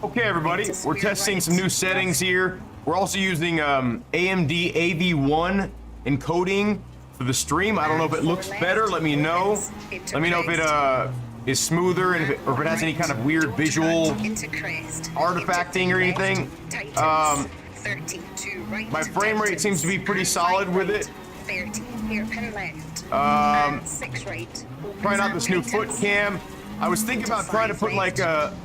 Okay, everybody, we're testing some new settings here. We're also using AMD AV1 encoding for the stream. I don't know if it looks better. Let me know. Let me know if it is smoother and or if it has any kind of weird visual artifacting or anything. My frame rate seems to be pretty solid with it. Trying out this new foot cam. I was thinking about trying to put like a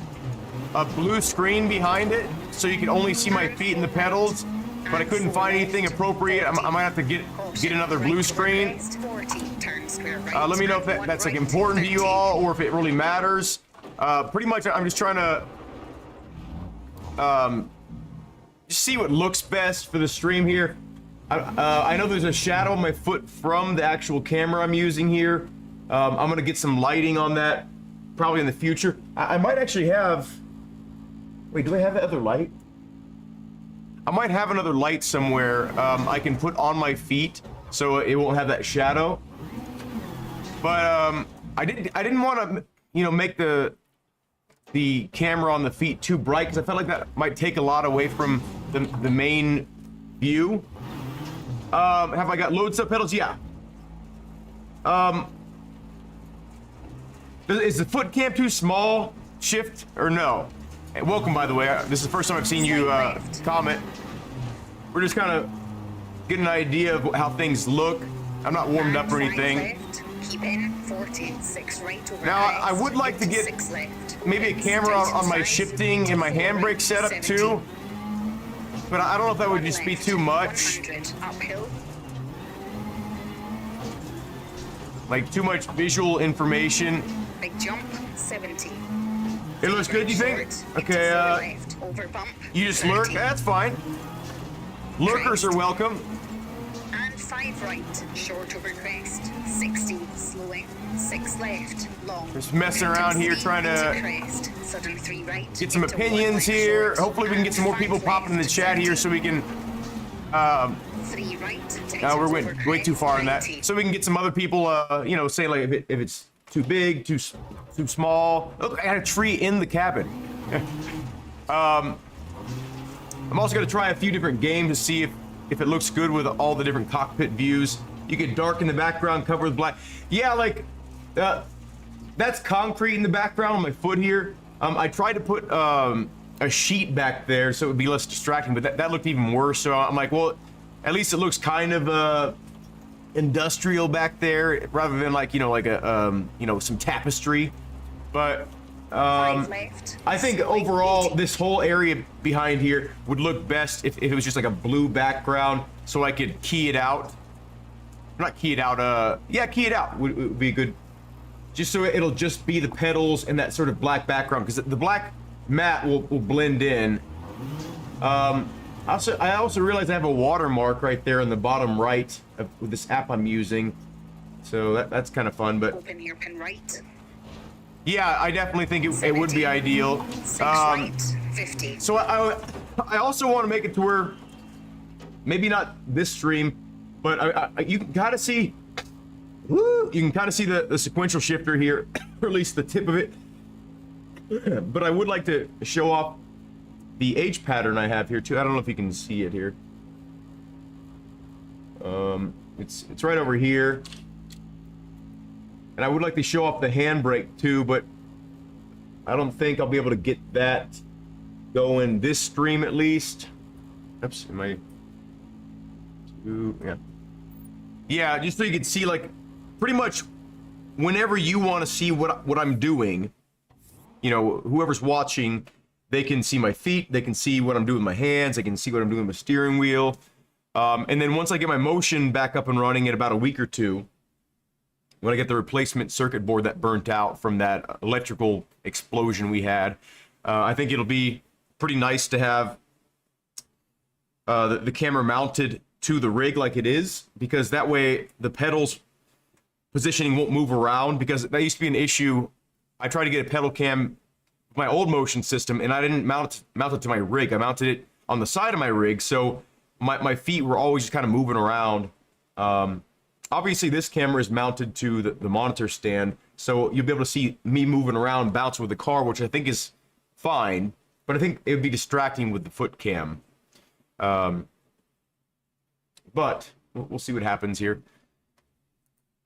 blue screen behind it so you can only see my feet and the pedals, but I couldn't find anything appropriate. I might have to get another blue screen. Let me know if that's like important to you all or if it really matters. Pretty much I'm just trying to just see what looks best for the stream here. I know there's a shadow on my foot from the actual camera I'm using here. I'm gonna get some lighting on that probably in the future. I might actually have, wait, do I have that other light? I might have another light somewhere I can put on my feet so it won't have that shadow. But I didn't want to, you know, make the camera on the feet too bright because I felt like that might take a lot away from the main view. Have I got load subpedals? Yeah. Is the foot cam too small? Shift or no? Hey, welcome, by the way. This is the first time I've seen you comment. We're just kind of getting an idea of how things look. I'm not warmed up or anything. Now, I would like to get maybe a camera on my shifting and my handbrake setup too. But I don't know if that would just be too much. Like too much visual information. Big jump, 70. It looks good, you think? Okay, you just lurk? That's fine. Lurkers are welcome. And 5 right, short over crest, 60, slowing, 6 left, long. Just messing around here trying to crest, sudden 3 right, get some opinions here. Hopefully we can get some more people popping in the chat here so we can 3 right. No, we're way too far in that. So we can get some other people, you know, say like if it's too big, too small. Look, I got a tree in the cabin. I'm also gonna try a few different games to see if it looks good with all the different cockpit views. You could darken the background, cover with black. Yeah, like that's concrete in the background on my foot here. I tried to put a sheet back there so it would be less distracting, but that looked even worse. So I'm like, well, at least it looks kind of industrial back there rather than like, you know, like a you know, some tapestry. But I think overall this whole area behind here would look best if it was just like a blue background so I could key it out. Not key it out, yeah, key it out would be good. Just so it'll just be the pedals and that sort of black background, because the black mat will blend in. I also realized I have a watermark right there in the bottom right with this app I'm using, so that's kind of fun. But open your pin right. Yeah, I definitely think it would be ideal. 6 right, 50. So I also want to make it to where maybe not this stream, but you can kind of see. Woo, you can kind of see the sequential shifter here, or at least the tip of it. But I would like to show off the H pattern I have here too. I don't know if you can see it here. It's right over here. And I would like to show off the handbrake too, but I don't think I'll be able to get that going this stream at least. Oops, am I too, yeah. Yeah, just so you can see, like, pretty much whenever you want to see what I'm doing, you know, whoever's watching, they can see my feet, they can see what I'm doing with my hands, they can see what I'm doing with my steering wheel. And then once I get my motion back up and running in about a week or two, when I get the replacement circuit board that burnt out from that electrical explosion we had, I think it'll be pretty nice to have the camera mounted to the rig like it is, because that way the pedals positioning won't move around, because that used to be an issue. I tried to get a pedal cam with my old motion system and I didn't mount it to my rig. I mounted it on the side of my rig, so my feet were always just kind of moving around. Obviously this camera is mounted to the monitor stand, so you'll be able to see me moving around, bouncing with the car, which I think is fine. but I think it would be distracting with the foot cam. But we'll see what happens here.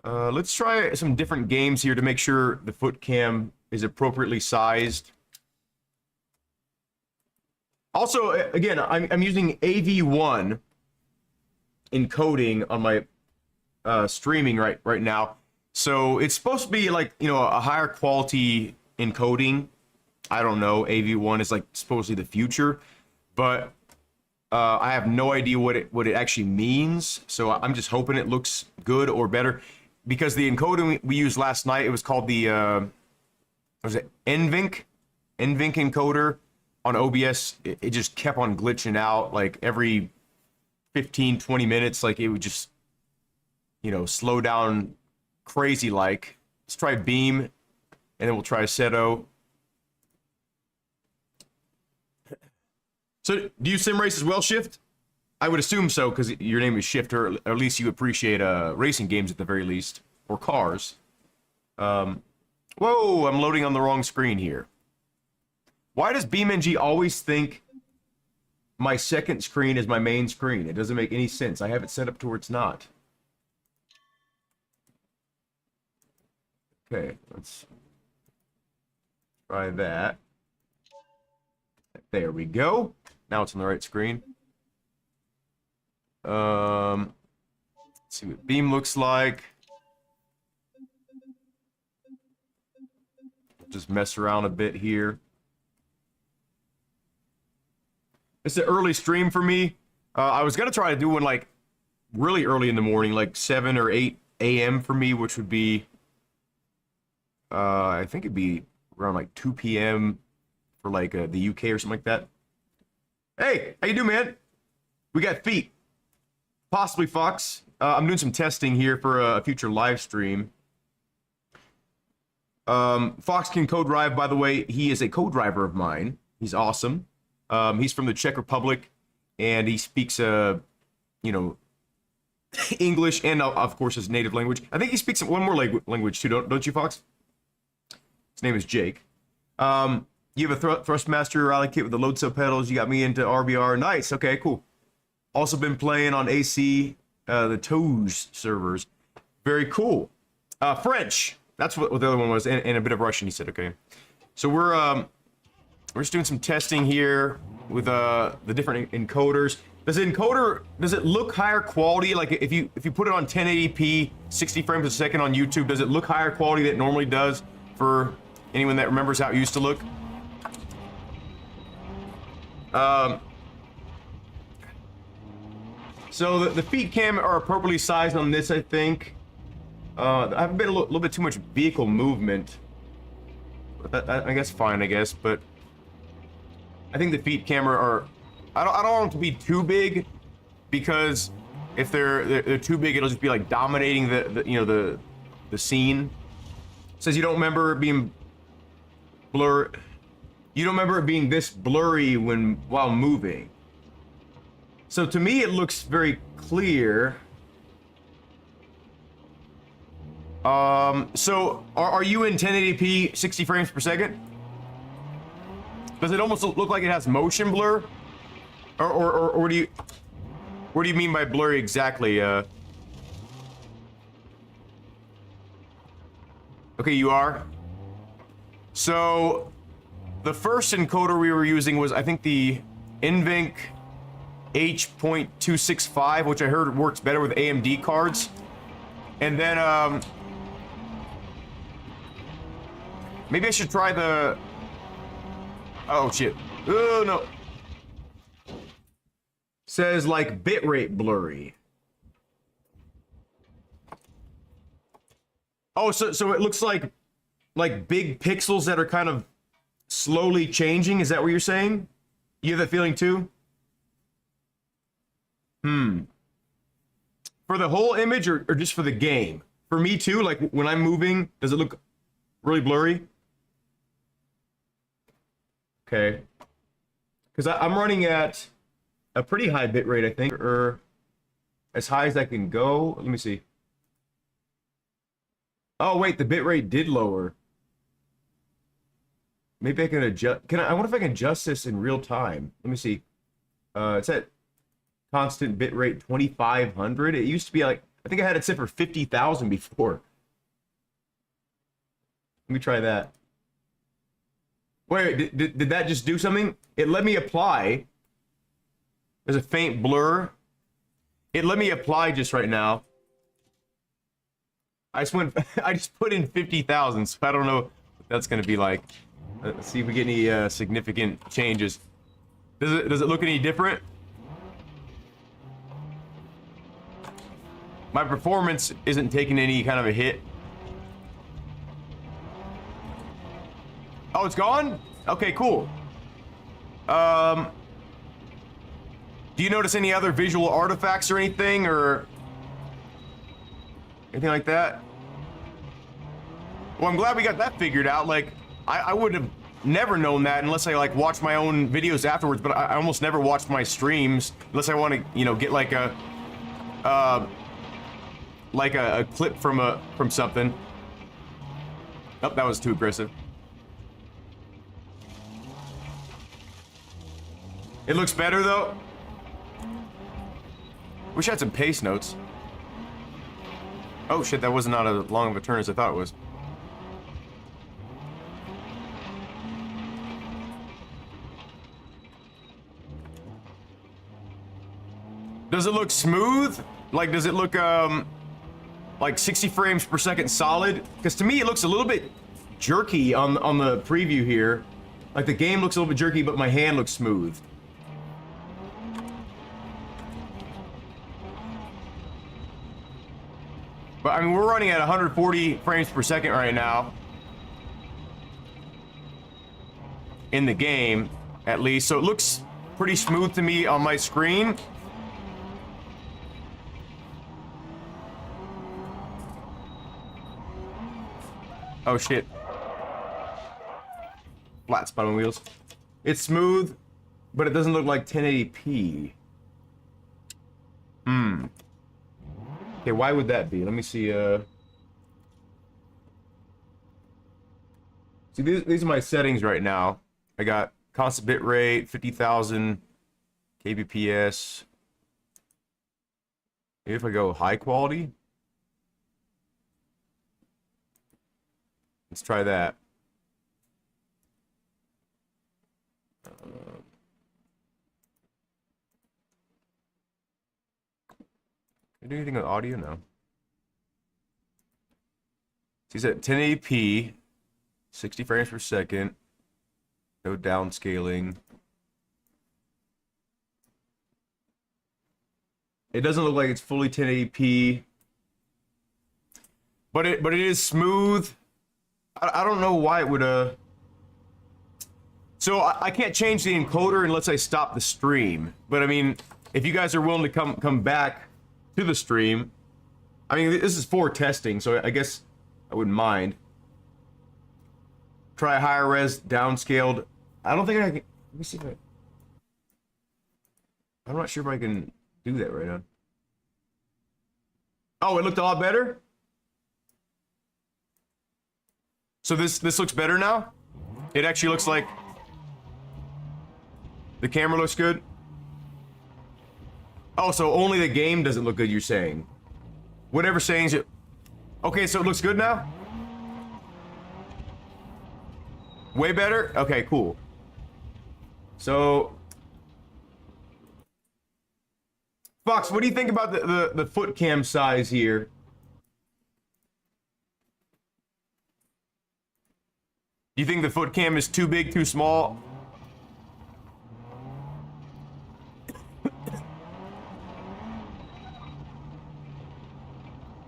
Let's try some different games here to make sure the foot cam is appropriately sized. Also, again, I'm using AV1 encoding on my streaming right now. So it's supposed to be like, you know, a higher quality encoding. I don't know, AV1 is like supposedly the future, but I have no idea what it actually means. So I'm just hoping it looks good or better, because the encoding we used last night, it was called the what was it, NVENC encoder on OBS. It just kept on glitching out like every 15-20 minutes. Like it would just, you know, slow down crazy. Like, let's try Beam, and then we'll try Seto. So do you sim race as well, Shift? I would assume so, because your name is Shift, or at least you appreciate racing games at the very least, or cars. Whoa, I'm loading on the wrong screen here. Why does BeamNG always think my second screen is my main screen? It doesn't make any sense. I have it set up to where it's not. Okay, let's try that. There we go. Now it's on the right screen. Let's see what Beam looks like. Just mess around a bit here. It's an early stream for me. I was gonna try to do one like really early in the morning, like 7 or 8 a.m. for me, which would be I think it'd be around like 2 p.m. for like the UK or something like that. Hey, how you doing, man? We got feet. Possibly Fox. I'm doing some testing here for a future live stream. Fox can co-drive, by the way. He is a co-driver of mine. He's awesome. He's from the Czech Republic, and he speaks, you know, English and, of course, his native language. I think he speaks one more language too, don't you, Fox? His name is Jake. You have a Thrustmaster rally kit with the load cell pedals. You got me into RBR. Nice. Okay, cool. Also been playing on AC, the Toes servers. Very cool. French. That's what the other one was, and a bit of Russian. He said, okay. So we're just doing some testing here with the different encoders. Does it look higher quality? Like if you put it on 1080p, 60 frames a second on YouTube, does it look higher quality than it normally does for anyone that remembers how it used to look? So the feet cam are appropriately sized on this, I think. I've been a little bit too much vehicle movement. But I guess fine, I guess. But I think the feet camera are. I don't want them to be too big, because if they're too big, it'll just be like dominating the scene. It says you don't remember it being blur. You don't remember it being this blurry while moving. So to me, it looks very clear. So are you in 1080p 60 frames per second? Does it almost look like it has motion blur? Or what do you mean by blurry exactly? Okay, you are. So the first encoder we were using was, I think, the NVENC H.265, which I heard works better with AMD cards. And then maybe I should try the. Oh shit! Oh no. Says like bitrate blurry. Oh, so it looks like big pixels that are kind of slowly changing. Is that what you're saying? You have that feeling too? For the whole image or just for the game? For me too, like when I'm moving, does it look really blurry? Okay. Because I'm running at a pretty high bit rate, I think, or as high as I can go. Let me see. Oh, wait, the bit rate did lower. Maybe I can adjust. I wonder if I can adjust this in real time. Let me see. It's at constant bit rate 2500. It used to be like, I think I had it set for 50,000 before. Let me try that. Wait, did that just do something? It let me apply. There's a faint blur. It let me apply just right now. I just put in 50,000, so I don't know what that's gonna be like. Let's see if we get any significant changes. Does it look any different? My performance isn't taking any kind of a hit. Oh, it's gone? Okay, cool. Do you notice any other visual artifacts or anything, or anything like that? Well, I'm glad we got that figured out. Like, I would have never known that unless I like watched my own videos afterwards, but I almost never watched my streams unless I want to, you know, get like a clip from something. Oh, that was too aggressive. It looks better though. Wish I had some pace notes. Oh shit, that was not as long of a turn as I thought it was. Does it look smooth? Like, does it look like 60 frames per second solid? Because to me it looks a little bit jerky on the preview here. Like the game looks a little bit jerky, but my hand looks smooth. But I mean, we're running at 140 frames per second right now. In the game, at least. So it looks pretty smooth to me on my screen. Oh shit. Flat spot on wheels. It's smooth, but it doesn't look like 1080p. Okay, why would that be? Let me see, see, these are my settings right now. I got constant bit rate, 50,000 kbps. Maybe if I go high quality. Let's try that. Can I do anything with audio? No. He's at 1080p, 60 frames per second. No downscaling. It doesn't look like it's fully 1080p, but it is smooth. I don't know why it would so I can't change the encoder unless I stop the stream. But I mean, if you guys are willing to come back to the stream, I mean, this is for testing, so I guess I wouldn't mind. Try higher res, downscaled. I don't think I can. Let me see if I'm not sure if I can do that right now. Oh, it looked a lot better. So this looks better now. It actually looks like the camera looks good. Oh, so only the game doesn't look good, you're saying? Whatever settings it. Okay, so it looks good now? Way better? Okay, cool. So Fox, what do you think about the foot cam size here? Do you think the foot cam is too big, too small?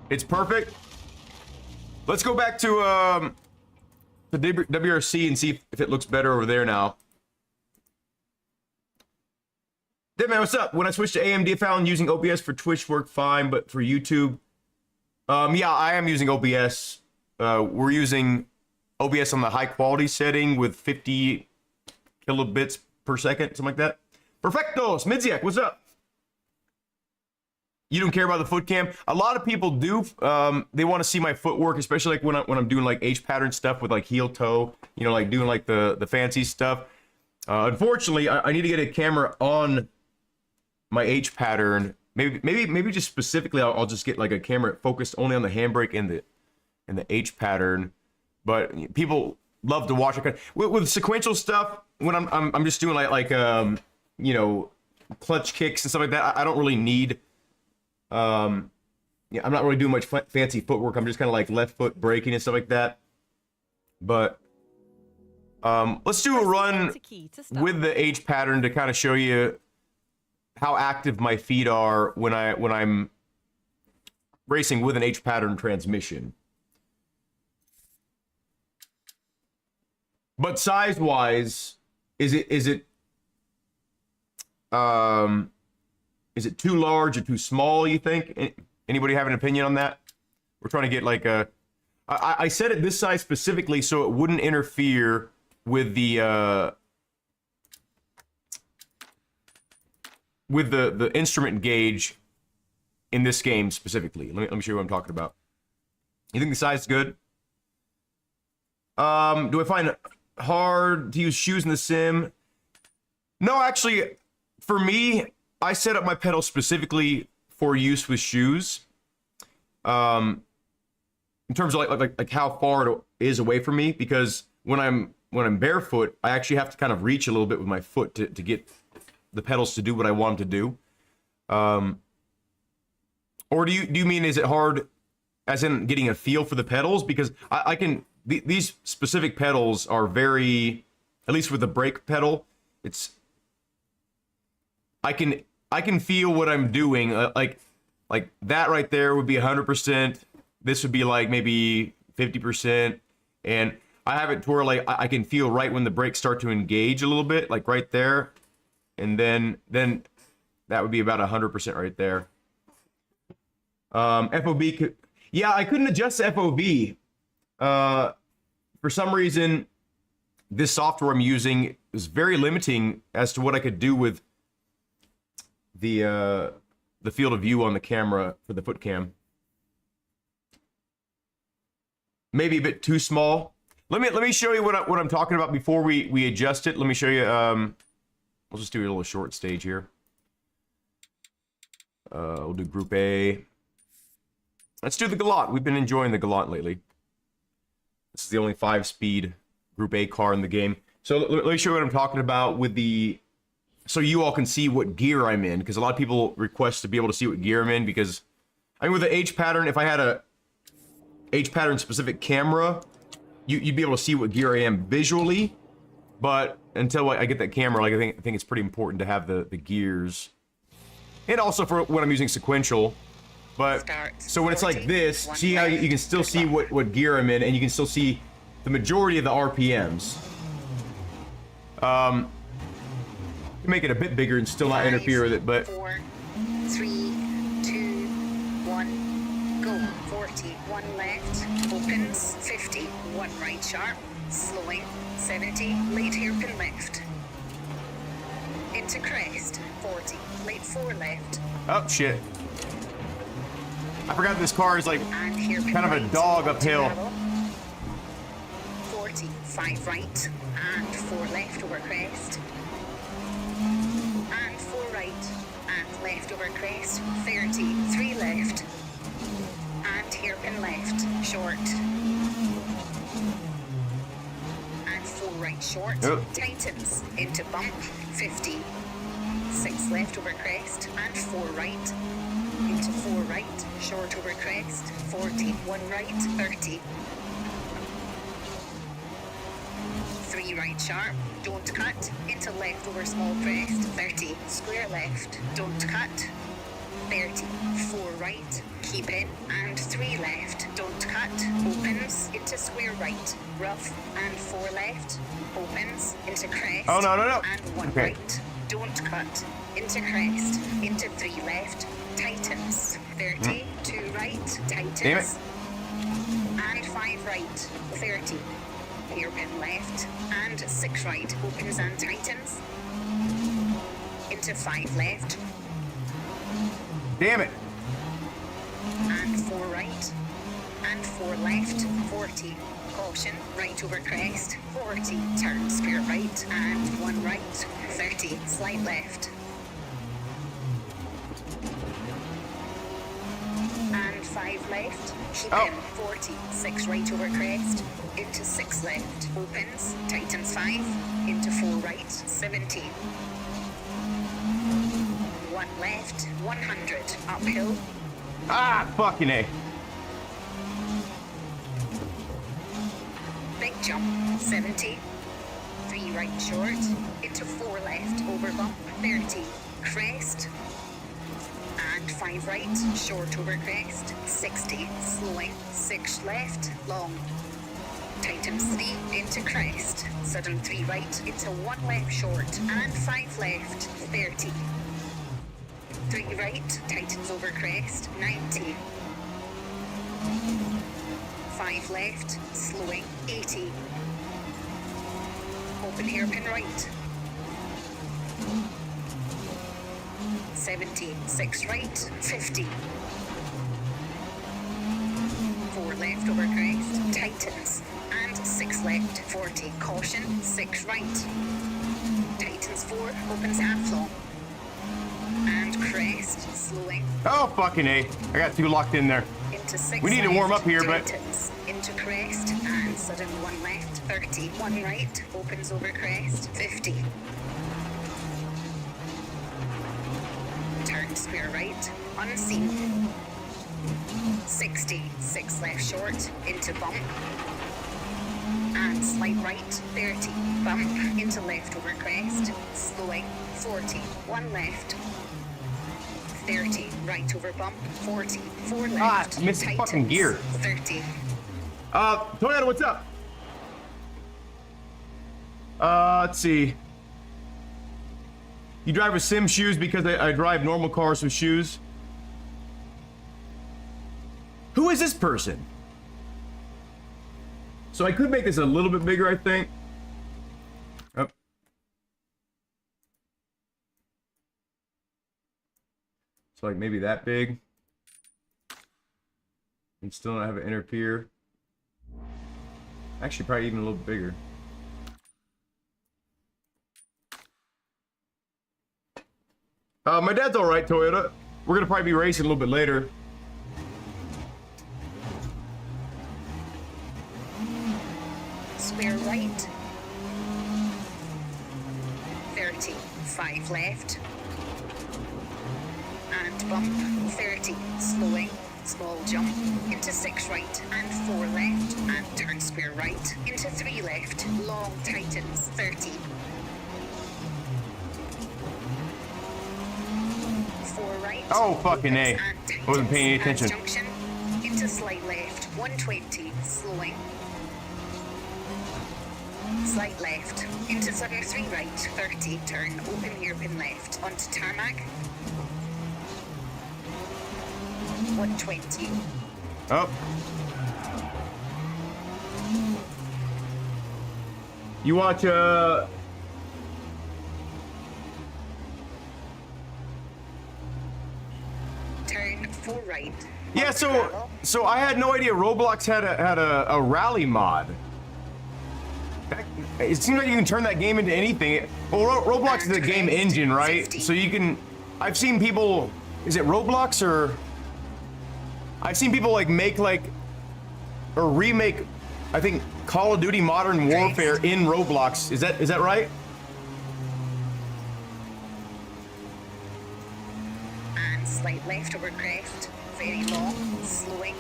It's perfect. Let's go back to the WRC and see if it looks better over there now. Deadman, what's up? When I switched to AMD, I found using OBS for Twitch worked fine, but for YouTube, yeah, I am using OBS. We're using OBS on the high quality setting with 50 kilobits per second, something like that. Perfecto, Smidziak, what's up? You don't care about the foot cam. A lot of people do. They want to see my footwork, especially like when I'm doing like H pattern stuff with like heel toe. You know, like doing like the fancy stuff. Unfortunately, I need to get a camera on my H pattern. Maybe just specifically, I'll just get like a camera focused only on the handbrake and the H pattern. But people love to watch it with sequential stuff. When I'm just doing like you know, clutch kicks and stuff like that. I don't really need. Yeah, I'm not really doing much fancy footwork. I'm just kind of like left foot braking and stuff like that. But let's do a run with the H pattern to kind of show you how active my feet are when I'm racing with an H pattern transmission. But size wise, is it too large or too small, you think? Anybody have an opinion on that? We're trying to get like a... I set it this size specifically so it wouldn't interfere with the instrument gauge in this game specifically. Let me show you what I'm talking about. You think the size is good? Do I find it hard to use shoes in the sim? No, actually, for me, I set up my pedal specifically for use with shoes. In terms of like how far it is away from me, because when I'm barefoot, I actually have to kind of reach a little bit with my foot to get the pedals to do what I want them to do. Or do you mean, is it hard as in getting a feel for the pedals? Because I can, these specific pedals are very, at least with the brake pedal, I can feel what I'm doing. Like that right there would be 100%. This would be like maybe 50%. And I have it to where like I can feel right when the brakes start to engage a little bit, like right there. And then that would be about 100% right there. FOV, yeah, I couldn't adjust the FOV. For some reason, this software I'm using is very limiting as to what I could do with the field of view on the camera for the foot cam. Maybe a bit too small. Let me show you what I'm talking about before we adjust it. Let me show you. We'll just do a little short stage here. We'll do Group A. Let's do the Galant. We've been enjoying the Galant lately. This is the only 5-speed Group A car in the game. So let me show you what I'm talking about with the... So you all can see what gear I'm in, because a lot of people request to be able to see what gear I'm in, because... I mean, with the H pattern, if I had a H pattern specific camera, you'd be able to see what gear I am visually. But until I get that camera, like I think it's pretty important to have the gears. And also for when I'm using sequential. But so when it's like this, see how you can still see what gear I'm in, and you can still see the majority of the RPMs. Make it a bit bigger and still not interfere with it, but 4, 3, 2, 1, go. 40, 1 left, opens, 50, 1 right sharp, slowing, 70, late hairpin left. Into crest, 40, late 4 left. Oh shit. I forgot this car is like kind of a dog uphill. 40, 5 right, and 4 left over crest. And 4 right, and left over crest. 30, 3 left, and hairpin left, short. And 4 right short, tightens, into bump, 50. 6 left over crest, and 4 right. Into 4 right, short over crest, 40, 1 right, 30. 3 right sharp, don't cut, into left over small crest, 30, square left, don't cut, 30, 4 right, keep in, and 3 left, don't cut, opens, into square right, rough, and 4 left, opens, into crest, oh, no. and 1 right, don't cut, into crest, into 3 left, tightens, 30, 2 right, tightens, and 5 right, 30, hairpin left, and 6 right, opens and tightens, into 5 left. Damn it. and 4 right, and 4 left, 40. Caution, right over crest, 40. Turn square right, and 1 right, 30. Slight left. And 5 left, keep in, 40. 6 right over crest, into 6 left, opens, tightens 5, into 4 right, 70. 1 left, 100, uphill, Ah, fucking A. big jump, 70. 3 right short, into 4 left, over bump, 30. Crest, and 5 right, short over crest, 60. Slowing, 6 left, long. Tightens 3 into crest, sudden 3 right, into 1 left short, and 5 left, 30. 3 right, tightens over crest, 90. 5 left, slowing, 80. Open hairpin right. 70, 6 right, 50. 4 left over crest, tightens, and 6 left, 40. Caution, 6 right. Tightens 4, opens half long. And crest, slowing, Oh, fucking A. I got 2 locked in there. into 6 We need to warm left, up here, but- tightens, into crest, and sudden 1 left, 30. 1 right, opens over crest, 50. Turn square right, unseen. 60, 6 left short, into bump. And slight right, 30. Bump, into left over crest, slowing, 40. 1 left. 30, right over bump, 40. 4 left. I missed the fucking tightens, gear. 30. Toyota, what's up? Let's see. You drive with sim shoes because I drive normal cars with shoes. Who is this person? So I could make this a little bit bigger, I think. Oh. So like maybe that big. And still not have it interfere. Actually, probably even a little bigger. My dad's all right, Toyota. We're gonna probably be racing a little bit later. Square right. 30, 5 left. And bump, 30, slowing, small jump, into 6 right and 4 left, and turn square right, into 3 left, long tightens, 30. 4 right. Oh, fucking A. opens and I wasn't paying any tightens, attention. and junction, into slight left, 120, slowing. Slight left, into sudden 3 right, 30, turn, open hairpin left, onto tarmac. 120. Oh. You watch, Turn 4 right. yeah, onto so gravel. I had no idea Roblox had a rally mod. It seems like you can turn that game into anything. Well, Roblox is a game engine, right? 50. So you can. I've seen people. Is it Roblox or? I've seen people like make like, or remake, I think Call of Duty Modern Warfare in Roblox. Is that right? And slight left over crest, very long, slowing,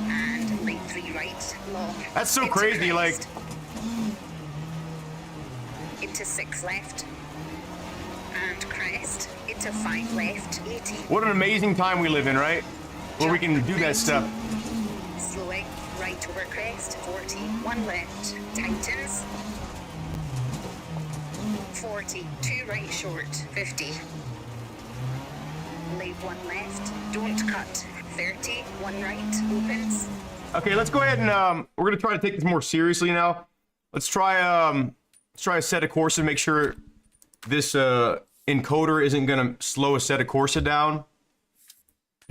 and right 3 right, long. That's so into crazy, like- crest. Into 6 left, and crest, into 5 left, 80. What an amazing time we live in, right? Where we can do that stuff. Slowing, right over crest, 40, 1 left, tightens. 40, 2 right short, 50. Leave 1 left, don't cut, 30, 1 right, opens. Okay, let's go ahead and we're gonna try to take this more seriously now. Let's try a set of Corsa, make sure this encoder isn't gonna slow a set of Corsa down.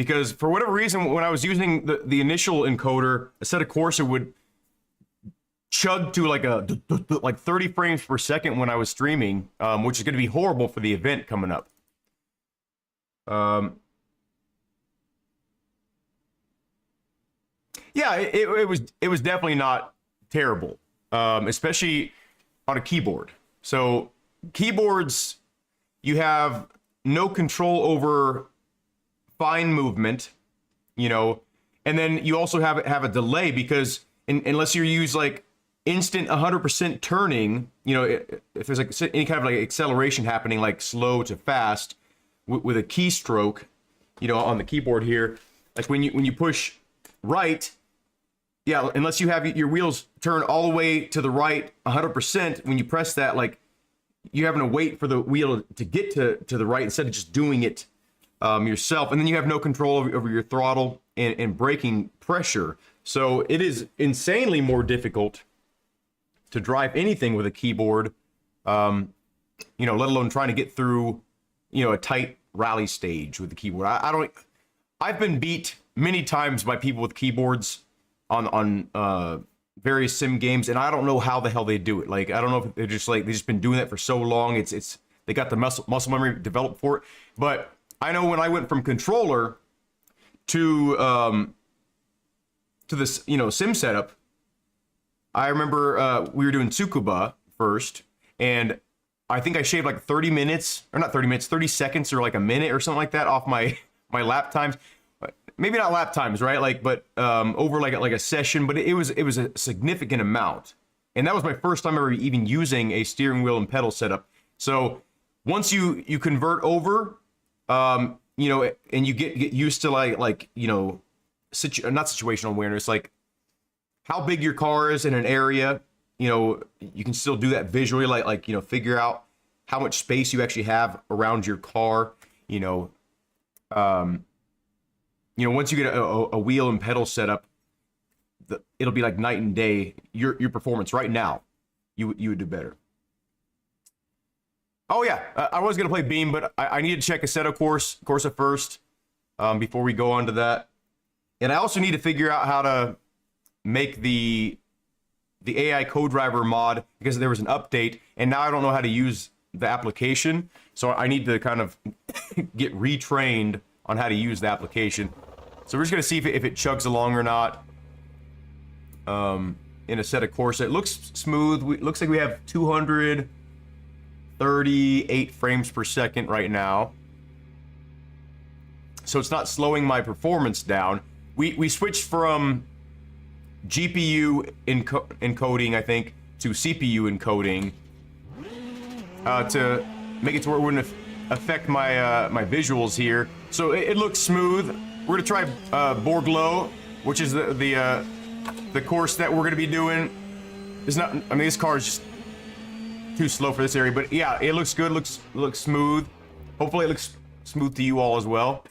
because for whatever reason, when I was using the initial encoder, Assetto Corsa would chug to like 30 frames per second when I was streaming, which is going to be horrible for the event coming up. Yeah, it was definitely not terrible, especially on a keyboard. So keyboards, you have no control over fine movement, you know, and then you also have a delay because unless you use like instant 100% turning, you know, if there's like any kind of like acceleration happening, like slow to fast with a keystroke, you know, on the keyboard here, like when you push right, yeah, unless you have your wheels turn all the way to the right 100%, when you press that, like you're having to wait for the wheel to get to the right instead of just doing it yourself. And then you have no control over your throttle and braking pressure. So it is insanely more difficult to drive anything with a keyboard, you know, let alone trying to get through, you know, a tight rally stage with the keyboard. I've been beat many times by people with keyboards on various sim games, and I don't know how the hell they do it. Like, I don't know if they're just like, they've just been doing that for so long. It's they got the muscle memory developed for it. But I know when I went from controller to this, you know, sim setup, I remember we were doing Tsukuba first, and I think I shaved like 30 minutes, or not 30 minutes, 30 seconds or like a minute or something like that off my lap times. Maybe not lap times, right? Like, but over like a session, but it was a significant amount. And that was my first time ever even using a steering wheel and pedal setup. So once you convert over, you know, and you get used to like you know, not situational awareness, like how big your car is in an area, you know, you can still do that visually, like you know, figure out how much space you actually have around your car, you know. You know, once you get a wheel and pedal setup, it'll be like night and day. Your performance right now, you would do better. Oh yeah, I was gonna play Beam, but I need to check Assetto Corsa first before we go on to that. And I also need to figure out how to make the AI co-driver mod, because there was an update, and now I don't know how to use the application. So I need to kind of get retrained on how to use the application. So we're just gonna see if it chugs along or not. In Assetto Corsa, it looks smooth. Looks like we have 238 frames per second right now. So it's not slowing my performance down. We switched from GPU encoding, I think, to CPU encoding to make it to where it wouldn't affect my my visuals here. So it looks smooth. We're gonna try Borglo, which is the course that we're gonna be doing. It's not. I mean, this car is just too slow for this area, but yeah, it looks good. Looks smooth. Hopefully, it looks smooth to you all as well.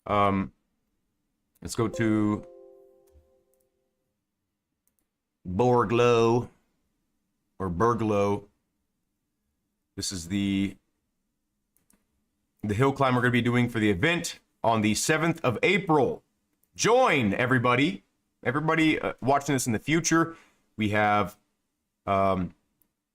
Let's go to Borglo or Berglo. This is the hill climb we're going to be doing for the event on the 7th of April. Join, everybody. Everybody watching this in the future. We have, well,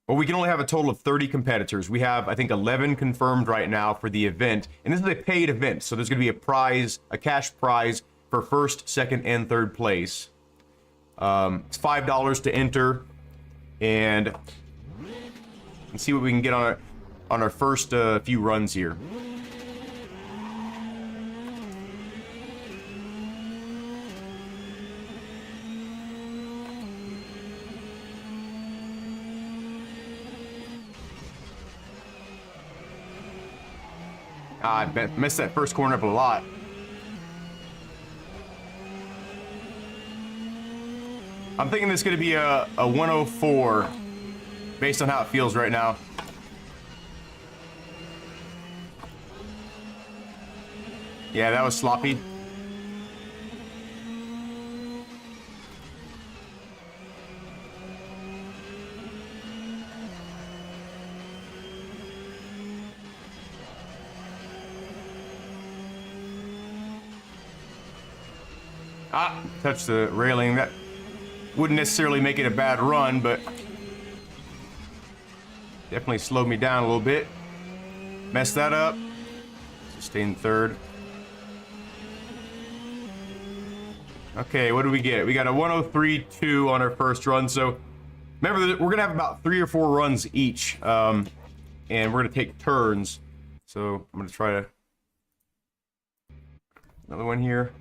we can only have a total of 30 competitors. We have, I think, 11 confirmed right now for the event. And this is a paid event, so there's going to be a prize, a cash prize for first, second, and third place. It's $5 to enter. And let's see what we can get on our first few runs here. I messed that first corner up a lot. I'm thinking this is going to be a 104 based on how it feels right now. Yeah, that was sloppy. Ah, touched the railing. That wouldn't necessarily make it a bad run, but definitely slowed me down a little bit. Messed that up. Sustained third. Okay, what do we get? We got a 103.2 on our first run. So remember that we're gonna have about 3 or 4 runs each, and we're gonna take turns. So I'm gonna try to another one here.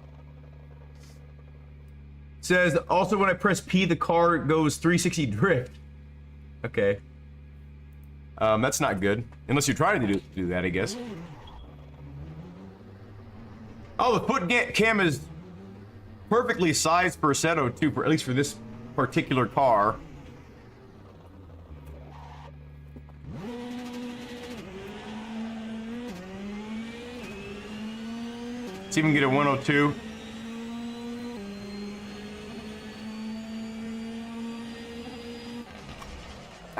It says also when I press P, the car goes 360 drift. Okay. That's not good. Unless you're trying to do that, I guess. Oh, the foot cam is perfectly sized for Assetto too, at least for this particular car. Let's even get a 102.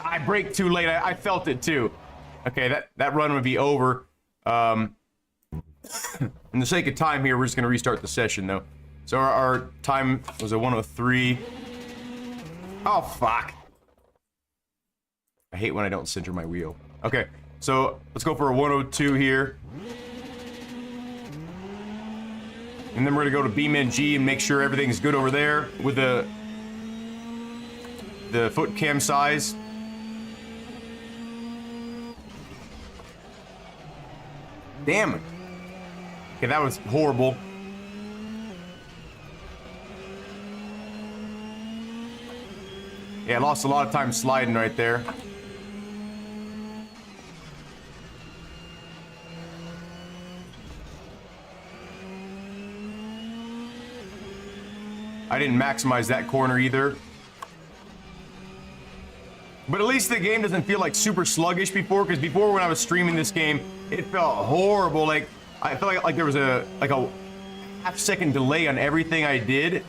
I braked too late. I felt it too. Okay, that run would be over. In the sake of time here, we're just gonna restart the session though. So our time was a 103. Oh fuck! I hate when I don't center my wheel. Okay, so let's go for a 102 here. And then we're gonna go to BeamNG and make sure everything's good over there with the foot cam size. Damn it. Okay, that was horrible. Yeah, I lost a lot of time sliding right there. I didn't maximize that corner either. But at least the game doesn't feel like super sluggish before, because before when I was streaming this game, it felt horrible. Like I felt like there was a half-second delay on everything I did.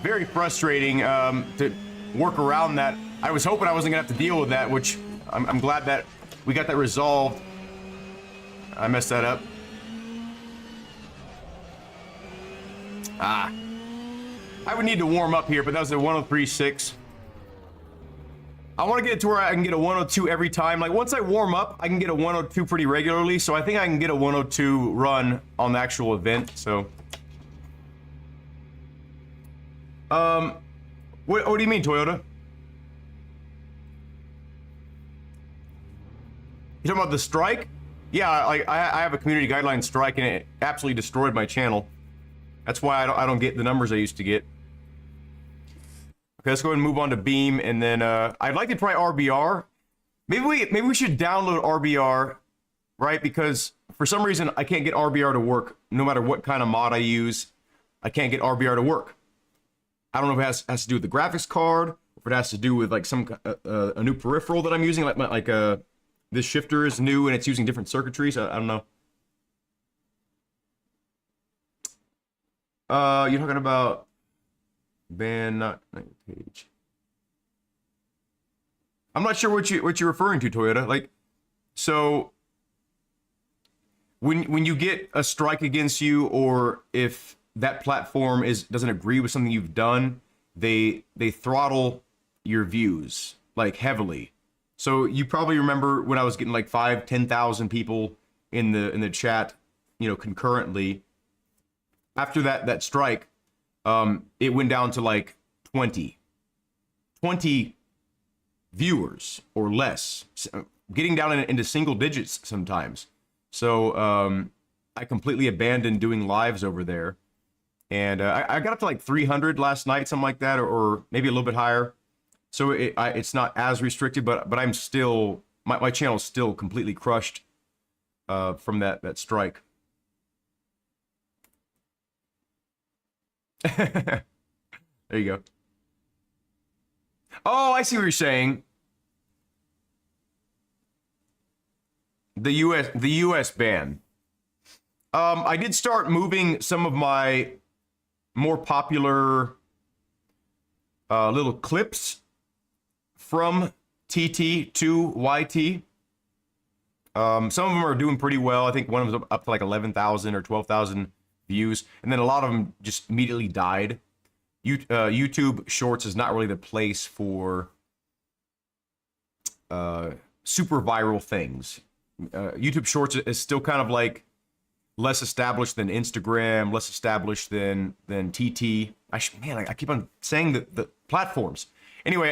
Very frustrating to work around that. I was hoping I wasn't gonna have to deal with that, which I'm glad that we got that resolved. I messed that up. Ah. I would need to warm up here, but that was a 103.6. I want to get it to where I can get a 102 every time. Like, once I warm up, I can get a 102 pretty regularly, so I think I can get a 102 run on the actual event, so. What do you mean, Toyota? You talking about the strike? Yeah, I have a community guideline strike, and it absolutely destroyed my channel. That's why I don't get the numbers I used to get. Okay, let's go ahead and move on to Beam, and then I'd like to try RBR. Maybe we should download RBR, right? Because for some reason I can't get RBR to work. No matter what kind of mod I use, I can't get RBR to work. I don't know if it has to do with the graphics card, or if it has to do with like some a new peripheral that I'm using, like this shifter is new and it's using different circuitries. I don't know. You're talking about ban not page. I'm not sure what you're referring to, Toyota. Like, so when you get a strike against you, or if that platform doesn't agree with something you've done, they throttle your views like heavily. So you probably remember when I was getting like 10,000 people in the chat, you know, concurrently. After that strike, it went down to like 20 viewers or less, getting down into single digits sometimes. So I completely abandoned doing lives over there, and I got up to like 300 last night, something like that, or maybe a little bit higher. So it's not as restricted, but I'm still my channel's still completely crushed from that strike. There you go. Oh, I see what you're saying. The US ban. I did start moving some of my more popular little clips from TT to YT. Some of them are doing pretty well. I think one of them up to like 11,000 or 12,000 views, and then a lot of them just immediately died. YouTube Shorts is not really the place for super viral things. YouTube Shorts is still kind of like less established than Instagram, less established than TT. I keep on saying the platforms. Anyway,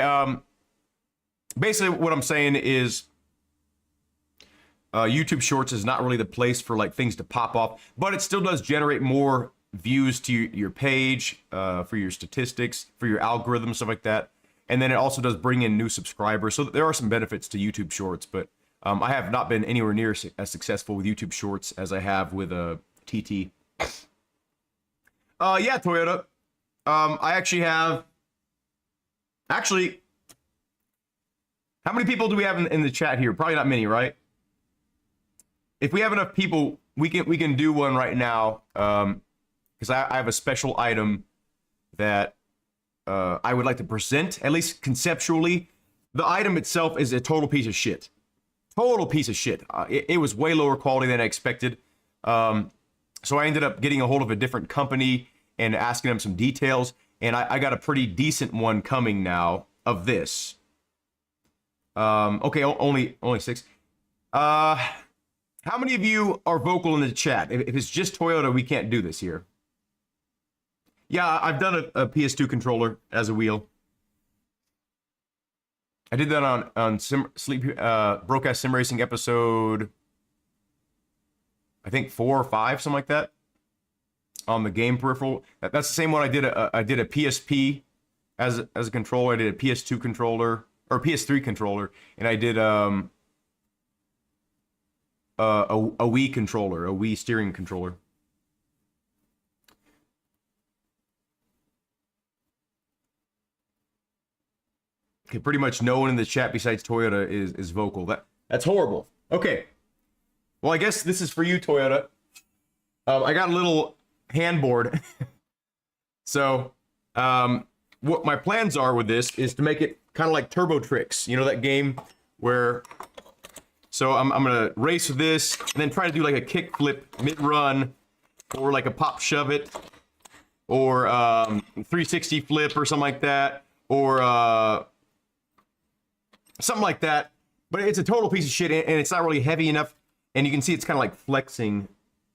basically what I'm saying is YouTube Shorts is not really the place for like things to pop off, but it still does generate more views to your page, for your statistics, for your algorithm, stuff like that. And then it also does bring in new subscribers. So there are some benefits to YouTube Shorts, but I have not been anywhere near as successful with YouTube Shorts as I have with TT. Yeah, Toyota. I actually have... Actually, how many people do we have in the chat here? Probably not many, right? If we have enough people, we can do one right now. Because I have a special item that I would like to present, at least conceptually. The item itself is a total piece of shit. Total piece of shit. It was way lower quality than I expected. So I ended up getting a hold of a different company and asking them some details. And I got a pretty decent one coming now of this. Okay, only 6. How many of you are vocal in the chat? If it's just Toyota, we can't do this here. Yeah, I've done a PS2 controller as a wheel. I did that on Broadcast Sim Racing episode, I think 4 or 5, something like that. On the game peripheral. That's the same one I did. I did a PSP as a controller. I did a PS2 controller or PS3 controller, and I did a Wii controller, a Wii steering controller. Okay, pretty much no one in the chat besides Toyota is vocal. That's horrible. Okay. Well, I guess this is for you, Toyota. I got a little handboard. So, what my plans are with this is to make it kind of like Turbo Tricks. You know that game where... So I'm gonna race with this and then try to do like a kick flip mid-run, or like a pop shove it, or 360 flip or something like that, or something like that. But it's a total piece of shit, and it's not really heavy enough, and you can see it's kind of like flexing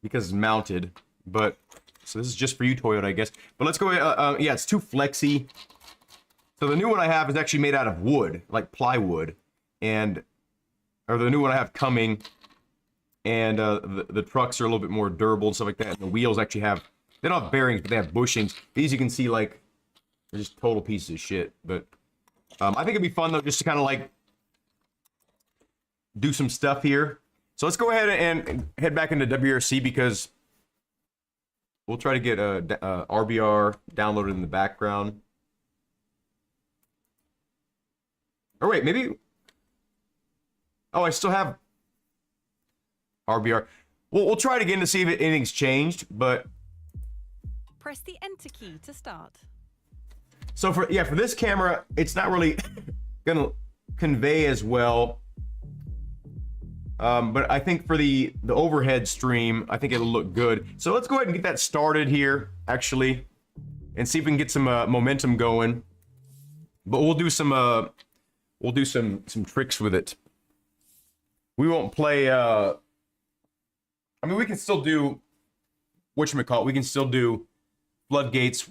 because it's mounted. But so this is just for you, Toyota, I guess. But let's go. Yeah, it's too flexy. So the new one I have is actually made out of wood, like plywood, or the new one I have coming, and the trucks are a little bit more durable and stuff like that. And the wheels actually they don't have bearings, but they have bushings. These you can see like they're just total pieces of shit. But I think it'd be fun though, just to kind of like do some stuff here. So let's go ahead and head back into WRC, because we'll try to get RBR downloaded in the background. Or wait, maybe... Oh, I still have RBR. We'll try it again to see if anything's changed, but... Press the Enter key to start. So for this camera, it's not really gonna convey as well. But I think for the overhead stream, I think it'll look good. So let's go ahead and get that started here, actually, and see if we can get some momentum going. But we'll do some tricks with it. We won't play. I mean, we can still do whatchamacallit. We can still do floodgates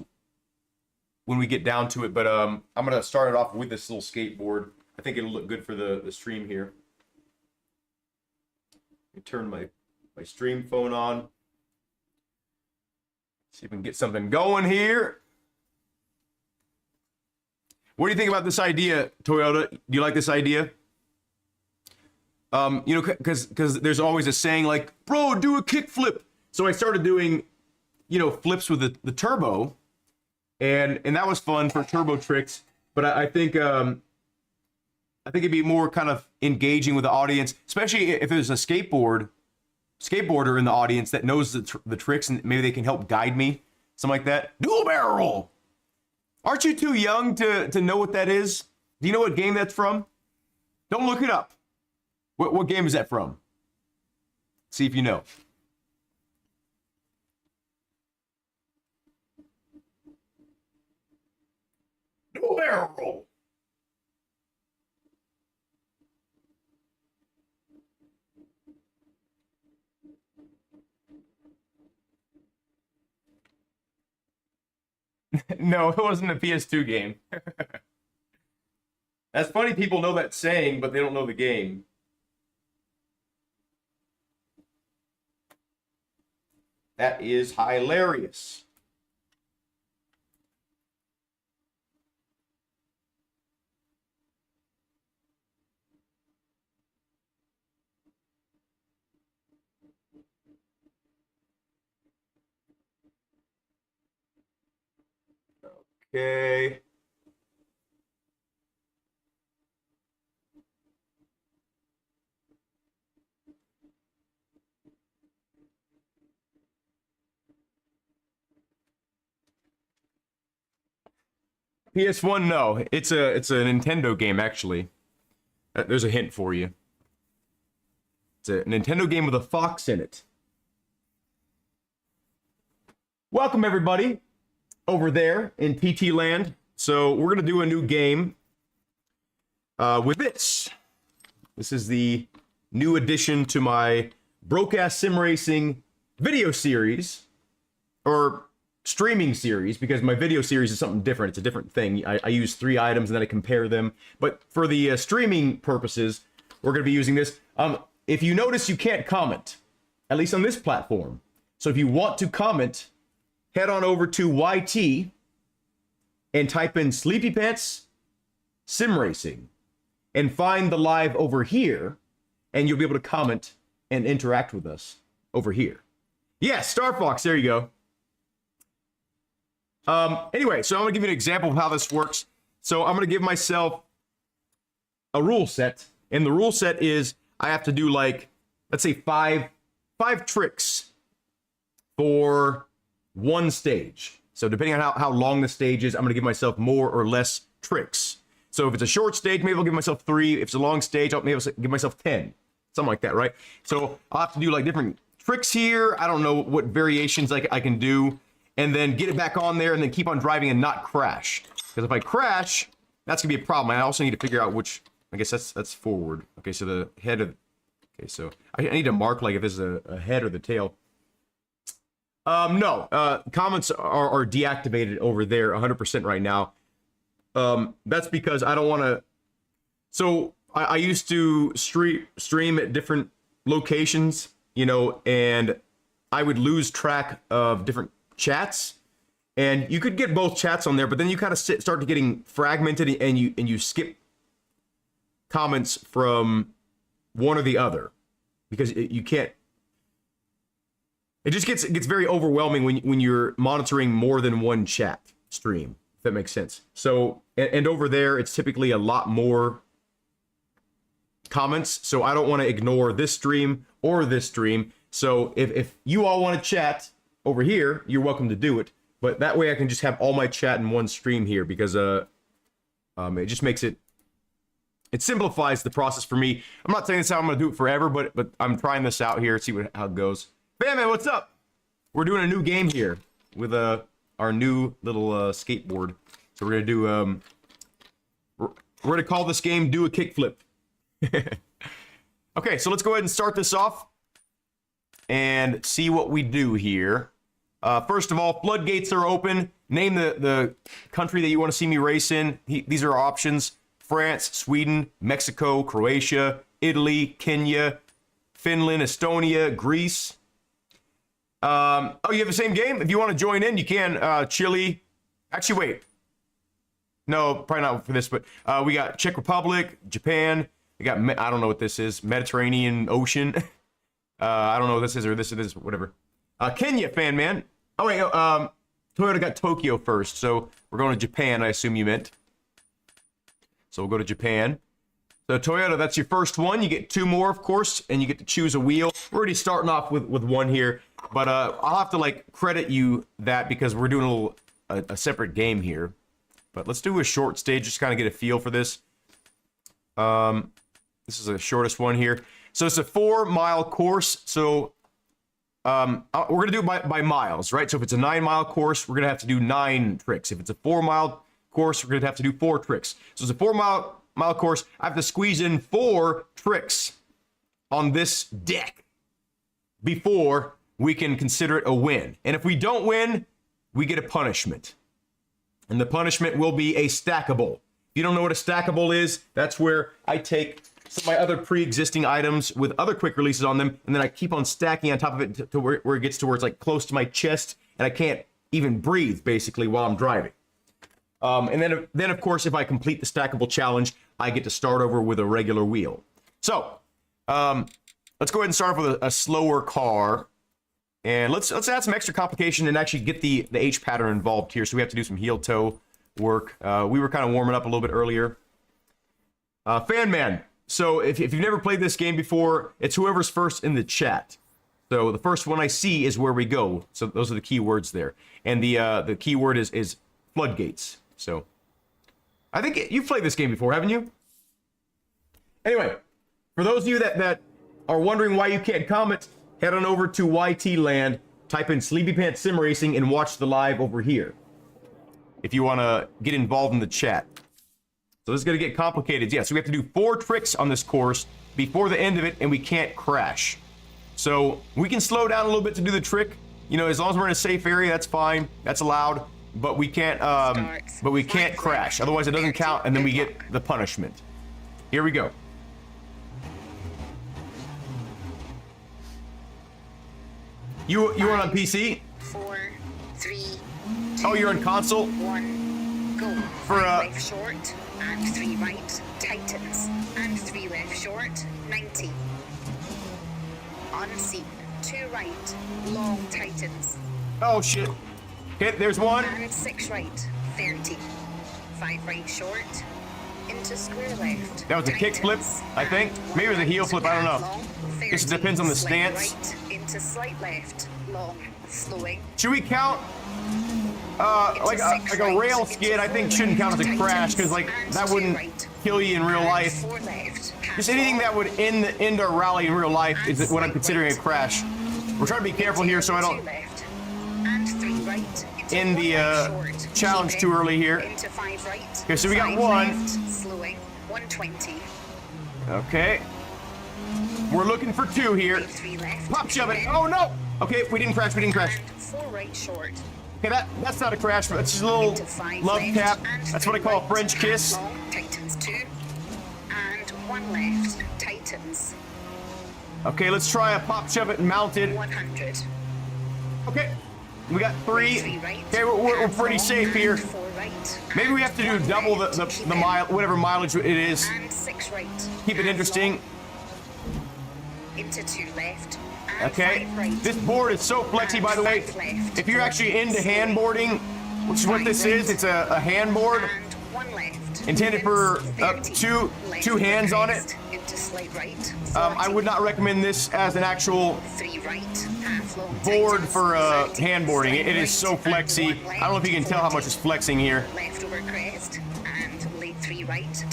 when we get down to it. But I'm gonna start it off with this little skateboard. I think it'll look good for the stream here. Let me turn my stream phone on. See if we can get something going here. What do you think about this idea, Toyota? Do you like this idea? You know, because there's always a saying like, bro, do a kickflip. So I started doing, you know, flips with the turbo, and that was fun for turbo tricks. But I think it'd be more kind of engaging with the audience, especially if there's a skateboarder in the audience that knows the tricks, and maybe they can help guide me, something like that. Dual barrel. Aren't you too young to know what that is? Do you know what game that's from? Don't look it up. What game is that from? See if you know. barrel. No, it wasn't a PS2 game. That's funny, people know that saying, but they don't know the game. That is hilarious. Okay. PS1, no. It's a Nintendo game, actually. There's a hint for you. It's a Nintendo game with a fox in it. Welcome, everybody, over there in PT Land. So we're gonna do a new game with this. This is the new addition to my Broadcast Sim Racing video series, or streaming series, because my video series is something different. It's a different thing. I use 3 items and then I compare them. But for the streaming purposes, we're going to be using this. If you notice, you can't comment, at least on this platform. So if you want to comment, head on over to YT and type in Sleepy Pants Sim Racing and find the live over here, and you'll be able to comment and interact with us over here. Yeah, Star Fox, there you go. Anyway, so I'm gonna give you an example of how this works. So I'm gonna give myself a rule set, and the rule set is I have to do, like, let's say five tricks for one stage. So depending on how long the stage is, I'm gonna give myself more or less tricks. So if it's a short stage, maybe I'll give myself 3. If it's a long stage, maybe I'll give myself 10. Something like that, right? So I'll have to do, like, different tricks here. I don't know what variations I can do. And then get it back on there, and then keep on driving and not crash. Because if I crash, that's gonna be a problem. I also need to figure out which, I guess that's forward. Okay, so the head of, okay, so I need to mark, like, if this is a head or the tail. No, comments are deactivated over there 100% right now. That's because I don't want to, so I used to stream at different locations, you know, and I would lose track of different chats, and you could get both chats on there, but then you kind of start getting fragmented, and you skip comments from one or the other, because you can't. It just gets very overwhelming when you're monitoring more than one chat stream, if that makes sense. So and over there, it's typically a lot more comments, so I don't want to ignore this stream or this stream. So if you all want to chat over here, you're welcome to do it, but that way I can just have all my chat in one stream here, because it just makes it simplifies the process for me. I'm not saying this is how I'm gonna do it forever, but I'm trying this out here, see how it goes. Bam, man, what's up? We're doing a new game here with our new little skateboard. So we're gonna do we're gonna call this game Do a Kickflip. Okay, so let's go ahead and start this off and see what we do here. First of all, floodgates are open. Name the country that you want to see me race in. These are our options: France, Sweden, Mexico, Croatia, Italy, Kenya, Finland, Estonia, Greece. Oh, you have the same game? If you want to join in, you can. Chile. Actually, wait. No, probably not for this, but we got Czech Republic, Japan. We got, I don't know what this is, Mediterranean Ocean. I don't know what this is, or this is, whatever. Kenya, fan man. Oh wait, Toyota got Tokyo first, so we're going to Japan, I assume you meant. So we'll go to Japan. So Toyota, that's your first one. You get 2 more, of course, and you get to choose a wheel. We're already starting off with 1 here, but I'll have to, like, credit you that because we're doing a separate game here. But let's do a short stage, just kind of get a feel for this. This is the shortest one here. So it's a 4-mile course. So we're gonna do it by miles, right? So if it's a 9-mile course, we're gonna have to do 9 tricks. If it's a 4-mile course, we're going to have to do 4 tricks. So it's a 4-mile course. I have to squeeze in 4 tricks on this deck before we can consider it a win. And if we don't win, we get a punishment. And the punishment will be a stackable. If you don't know what a stackable is, that's where I take some of my other pre-existing items with other quick releases on them, and then I keep on stacking on top of it to where it gets to where it's like close to my chest, and I can't even breathe basically while I'm driving. And then of course, if I complete the stackable challenge, I get to start over with a regular wheel. So let's go ahead and start off with a slower car, and let's add some extra complication and actually get the H pattern involved here. So we have to do some heel toe work. We were kind of warming up a little bit earlier. Fan Man. So if you've never played this game before, it's whoever's first in the chat. So the first one I see is where we go. So those are the key words there. And the key word is floodgates. So I think you've played this game before, haven't you? Anyway, for those of you that are wondering why you can't comment, head on over to YT Land, type in Sleepy Pants Sim Racing, and watch the live over here if you want to get involved in the chat. So this is going to get complicated. Yeah, so we have to do 4 tricks on this course before the end of it, and we can't crash. So we can slow down a little bit to do the trick. You know, as long as we're in a safe area, that's fine. That's allowed. But we can't crash. Otherwise, it doesn't count, and then we get the punishment. Here we go. You were on PC? 4, 3, 2, oh, you're on console? 1, go. For 5 left short and 3 right, tightens, and 3 left short, 90. Unseen, 2 right, long tightens. Oh shit. Okay, there's one. And 6 right, 30. 5 right short, into square left. That was a kick flip, I think. Maybe it was a heel flip, I don't know. Guess it depends on the stance. Right, into slight left, long, slowing. Should we count like a rail skid? I think shouldn't count as a crash, because like that wouldn't kill you in real life. Just anything that would end a rally in real life is what I'm considering a crash. We're trying to be careful here so I don't end the challenge too early here. Okay, so we got 1. Slowing, 120. Okay. We're looking for 2 here. Pop shove it. Oh no! Okay, we didn't crash, 4 right short. Okay, that's not a crash, but that's just a little love tap. That's what I call a French kiss. Long, tightens 2. And 1 left, tightens. Okay, let's try a pop shove it mounted. 100. Okay, we got 3. Right, okay, we're pretty safe here. 4 right. Maybe we have to do double the mile, whatever mileage it is. And 6 right. Keep it interesting. Long. Into 2 left. Okay, this board is so flexy, by the way. If you're actually into handboarding, which is what this is, it's a handboard intended for up to 2 hands on it. I would not recommend this as an actual board for handboarding. It is so flexy. I don't know if you can tell how much it's flexing here. I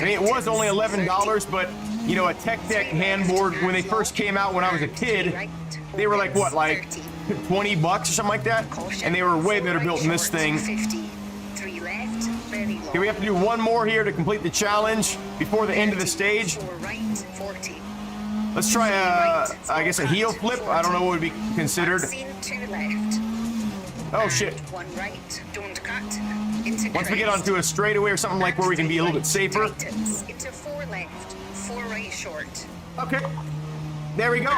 mean, it was only $11, but you know, a Tech Deck handboard, when they first came out when I was a kid, they were like, what, like $20 or something like that? And they were way better built than this thing. Okay, we have to do 1 more here to complete the challenge before the end of the stage. Let's try I guess a heel flip. I don't know what would be considered. Oh shit. Once we get onto a straightaway or something like where we can be a little bit safer. Okay, there we go.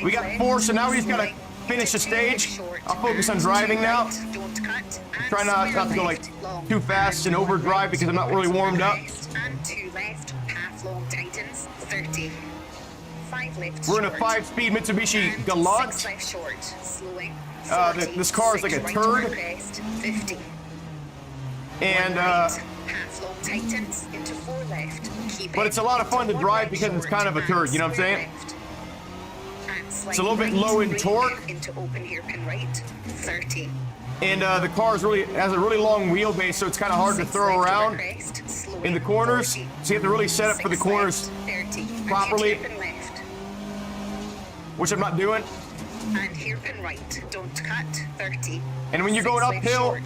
We got 4, so now we just gotta finish the stage. I'll focus on driving now. Try not to go like too fast and overdrive because I'm not really warmed up. We're in a 5-speed Mitsubishi Galant. This car is like a turd. And but it's a lot of fun to drive because it's kind of a turd, you know what I'm saying? It's a little bit low in torque. And the car has a really long wheelbase, so it's kind of hard to throw around in the corners. So you have to really set up for the corners properly, which I'm not doing. And hairpin right, don't cut, 30. And when you're going uphill,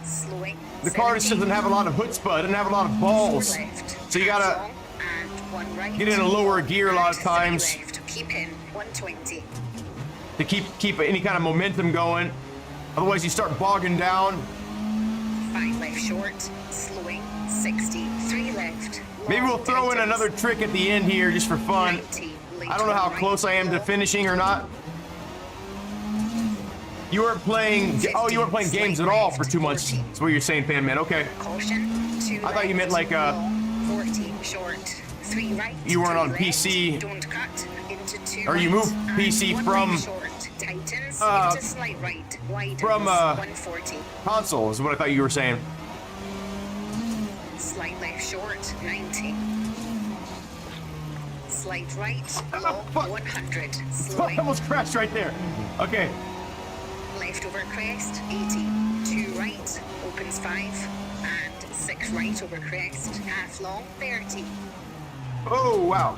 slowing. The car just doesn't have a lot of chutzpah, it doesn't have a lot of balls. Left, So you gotta long, and 1 right. get in a lower gear a lot of and 3 times left. Keep in 120. to keep any kind of momentum going. Otherwise, you start bogging down. 5 left short, slowing, 60, 3 left. Maybe we'll long, throw in tightens, another trick at the end here just for fun. 90, late I don't know how right, close I am to long, finishing or not. You weren't playing. Oh, you weren't playing games at all for 2 months. That's what you're saying, Fan Man. Okay. Caution, 2 I thought you meant like long, 40 short, 3 right. You weren't 3 on left, PC. Don't cut into 2 Or you right, moved and PC 1 from, right short, tightens, uh, into slight right, widens, from, 140. console is what I thought you were saying. Slight left short, 90. Slight right, Oh, long, fuck. 100. I Slowing, almost crashed right there. Okay. left over crest, 80. 2 right, opens 5. And 6 right over crest, half long, 30. Oh, wow.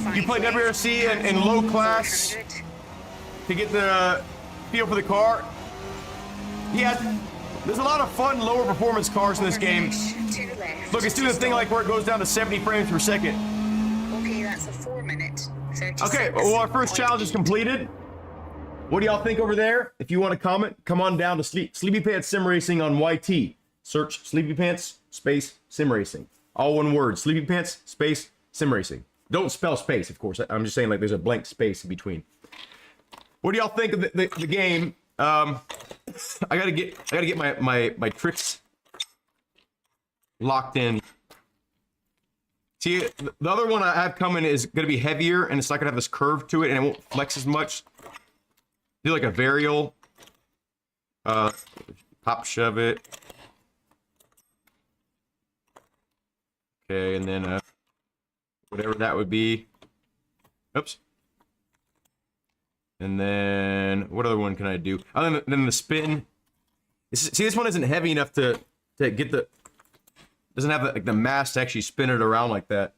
5 played left, WRC in half low long, class? 400. To get the feel for the car. Yeah, there's a lot of fun lower performance cars in this game. Overfinish, 2 left. Look, it's doing the thing like where it goes down to 70 frames per second. Okay, that's a 4 minute. 36. Okay, well, our first challenge is completed. What do y'all think over there? If you want to comment, come on down to Sleepy Pants Sim Racing on YT. Search Sleepy Pants space Sim Racing. All one word, Sleepy Pants space Sim Racing. Don't spell space, of course. I'm just saying like there's a blank space in between. What do y'all think of the game? I gotta get my tricks locked in. See, the other one I have coming is gonna be heavier, and it's not gonna have this curve to it, and it won't flex as much. Do like a varial. Pop shove it. Okay, and then whatever that would be. Oops. And then what other one can I do? Other than the spin. See, this one isn't heavy enough to get the. Doesn't have the mass to actually spin it around like that.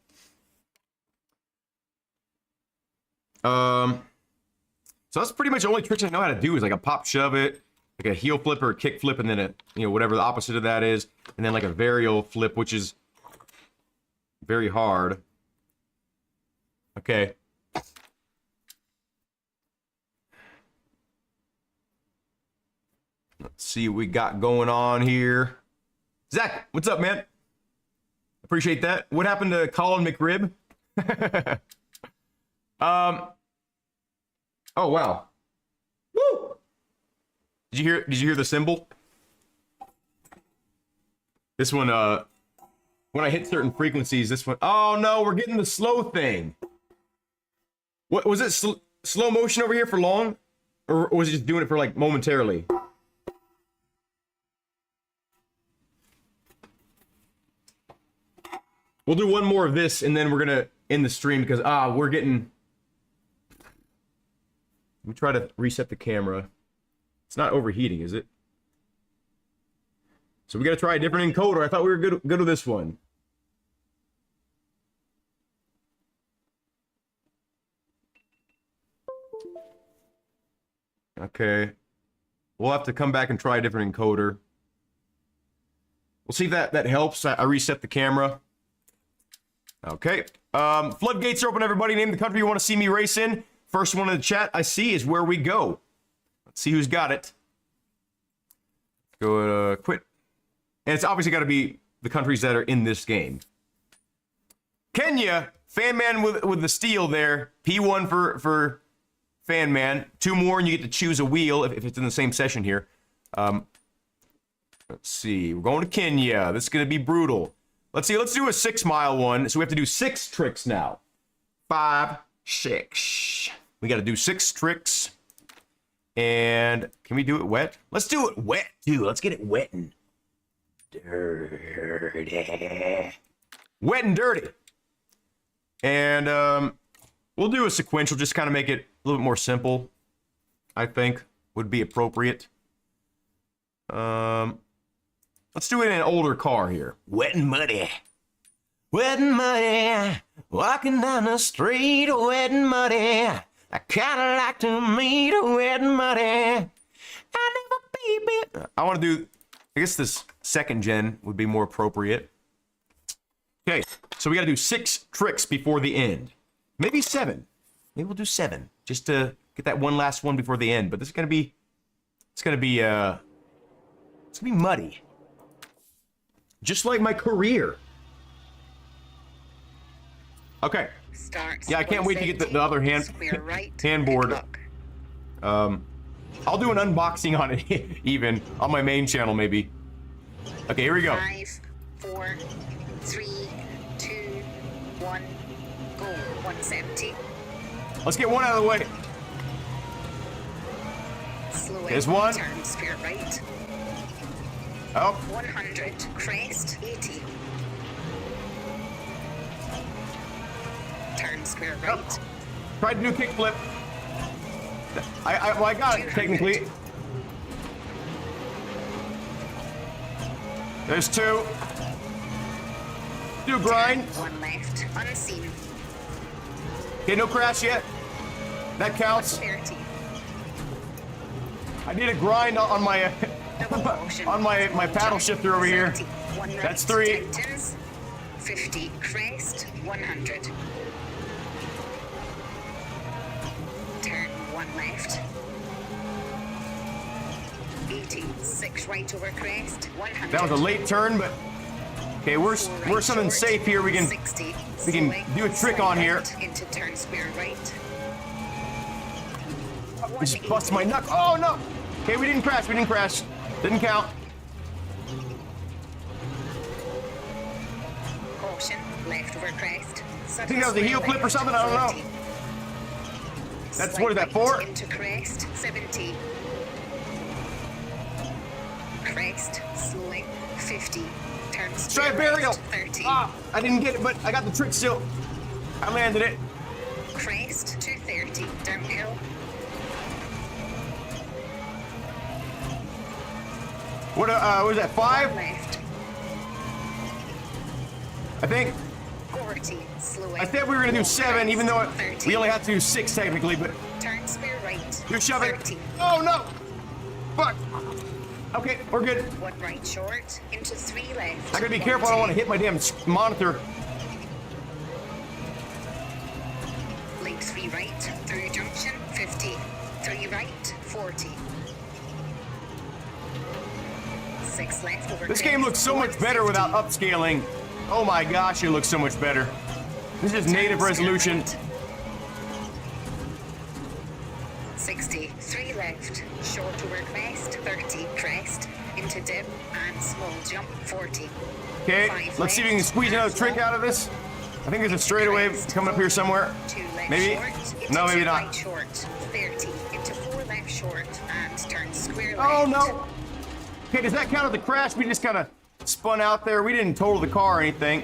So that's pretty much the only tricks I know how to do is like a pop shove it, like a heel flip or a kick flip, and then a whatever the opposite of that is, and then like a varial flip, which is very hard. Okay. Let's see what we got going on here. Zach, what's up, man? Appreciate that. What happened to Colin McRib? Oh wow. Woo! Did you hear the cymbal? This one when I hit certain frequencies, this one. Oh no, we're getting the slow thing. What was it? Slow motion over here for long, or was it just doing it for like momentarily? We'll do one more of this, and then we're gonna end the stream because we're getting. Let me try to reset the camera. It's not overheating, is it? So we gotta try a different encoder. I thought we were good with this one. Okay. We'll have to come back and try a different encoder. We'll see if that helps. I reset the camera. Okay. Floodgates are open, everybody. Name the country you want to see me race in. First one in the chat I see is where we go. Let's see who's got it. Go quit. And it's obviously got to be the countries that are in this game. Kenya, Fan Man with the steal there. P1 for Fan Man. 2 more and you get to choose a wheel if it's in the same session here. Let's see. We're going to Kenya. This is going to be brutal. Let's see. Let's do a 6-mile one. So we have to do 6 tricks now. 5, 6. We got to do 6 tricks. And can we do it wet? Let's do it wet, dude. Let's get it wet and dirty. Wet and dirty. And we'll do a sequential, just kind of make it a little bit more simple. I think would be appropriate. Let's do it in an older car here. Wet and muddy. Wet and muddy. Walking down the street, wet and muddy. I kinda like to meet wet and muddy. I never wee bit. I want to do, I guess this second gen would be more appropriate. Okay, so we got to do 6 tricks before the end. Maybe 7. Maybe we'll do 7 just to get that one last one before the end. But this is gonna be, it's gonna be muddy, just like my career. Okay. Starts. Yeah, I can't wait to get the other Square right. handboard. Good luck. I'll do an unboxing on it, even on my main channel, maybe. Okay, here we go. 5, 4, 3, 2, 1, go. 170. Let's get one out of the way. Slow There's in, one. Turn square right. Oh, 100. Crest. 80. Turn square right. tried to do kickflip. Well, I got it technically. There's 2. Do grind. 1 left. Unseen. Okay, no crash yet. That counts. 30. I did a grind on my Double caution. on my paddle shifter over here. 30. 1 right. That's 3. Tightens. 50. Crest. 100. Turn 1 left. 80. 6 right over crest. 100. That was a late turn, but okay, we're something safe here. We can 60. we can Slowing. do a trick Slide on here. right Into turn square right. Just bust my knuckle. Oh no! Okay, we didn't crash. We didn't crash. Didn't count. Caution. Left over crest. I think that was a heel flip or something. I don't know. That's what is that, 4? Into crest. 70. Crest. Slowing. 50. Turn Try square a burial. right, 30. Ah, I didn't get it, but I got the trick still. I landed it. Crest. 230. Downhill. What was that, 5? Left. I think. 40. Slowing. I said we were gonna do 7, even though 30. we only have to do 6 technically, but Turn square right. you're shoving. 30. Oh no! Fuck. Okay, we're good. 1 right short. Into 3 left. I gotta be careful. I don't want to hit my damn monitor. Link 3 right. Through junction. 50. 3 right. 40. 6 left over This crest, game looks so much better without 150. upscaling. Oh my gosh, it looks so much better. This is native resolution. 60, 3 left, short over crest, 30, crest, into dip, and small jump, 40. Okay, 5 let's see if we can left, squeeze another trick out of this. I think there's a straightaway coming up here somewhere. 2 left Maybe? short, into No, maybe 2 not. right short, 30, into 4 left short, and turn square left. Oh no! Okay, does that count as the crash? We just kind of spun out there. We didn't total the car or anything.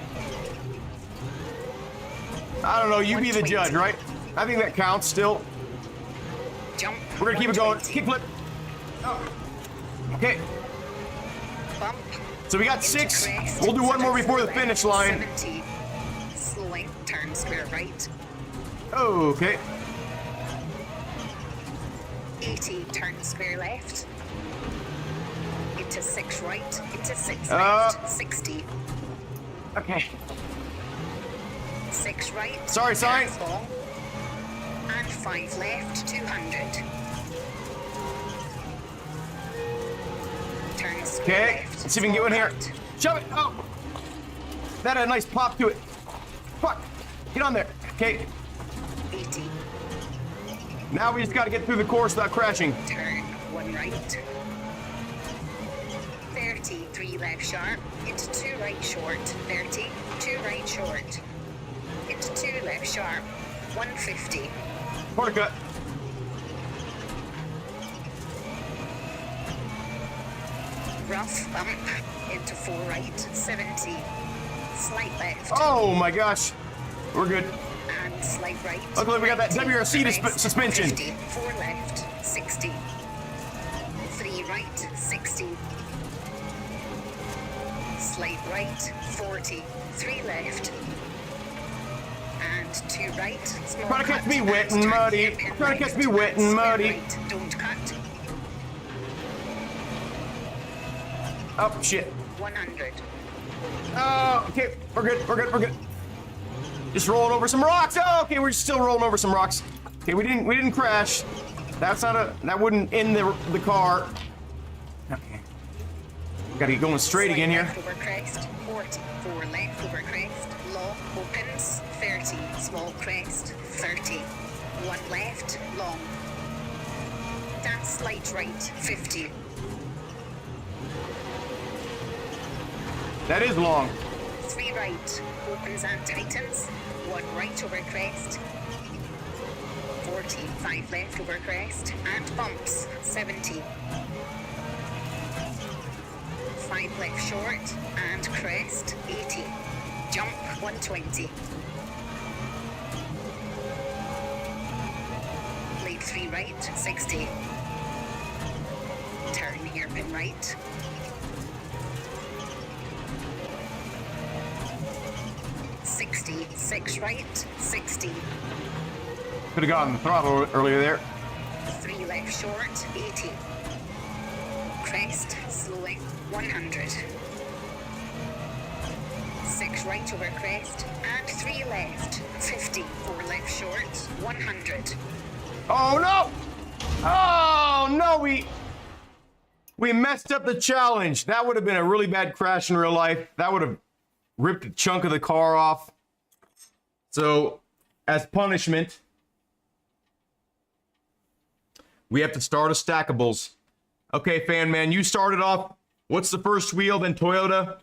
I don't know. You be the 120. judge, right? I think that counts still. Jump, We're gonna keep it going. 120. Kickflip. Oh. Okay, Bump, so we got into 6. crest, We'll do one more before the left, finish line. 70, slowing, turn square right. Okay. 80, turn square left. Into 6 right, into 6 Uh. left, 60. Okay. 6 right. Sorry, sign. turns long, and 5 left, 200. Turn square Okay. left. Let's see if we can get one here. right. Shove it. Oh. That had a nice pop to it. Fuck. Get on there. Okay. 80. Now we just got to get through the course without crashing. Turn 1 right. 30, 3 left sharp. Into 2 right short. 30, 2 right short. Into 2 left sharp. 150. Quarter cut. Rough bump. Into 4 right. 70. Slight left. Oh my gosh. We're good. And slight right. Luckily we got that 90, WRC crest, suspension. 50, 4 left, 60. 3 right, 60. Slight right, 40. 3 left. And 2 right. Small Trying to catch cut, me wet and turn muddy. hairpin Trying to catch left, me wet and square muddy. right, don't cut. Oh, shit. 100. Oh, okay. We're good. We're good. We're good. Just rolling over some rocks. Oh, okay. We're still rolling over some rocks. Okay, we didn't crash. That's not a, that wouldn't end the car. Okay. Gotta get going straight again here. Left over crest, 40. 4 left over crest. Long opens, 30. Small crest, 30. 1 left, long. That's slight right, 50. That is long. 3 right, opens and tightens. 1 right over crest. 40. 5 left over crest. And bumps, 70. 5 left short and crest, 80. Jump, 120. Lead 3 right, 60. Turn hairpin right. $60, 6 right, 60. Could have gotten the throttle earlier there. 3 left short, 80. Crest, slowing, 100. 6 right over crest, and 3 left, 50. 4 left short, 100. Oh no! Oh no, we messed up the challenge. That would have been a really bad crash in real life. That would have ripped a chunk of the car off. So, as punishment, we have to start a stackables. Okay, fan man, you started off. What's the first wheel? Then Toyota,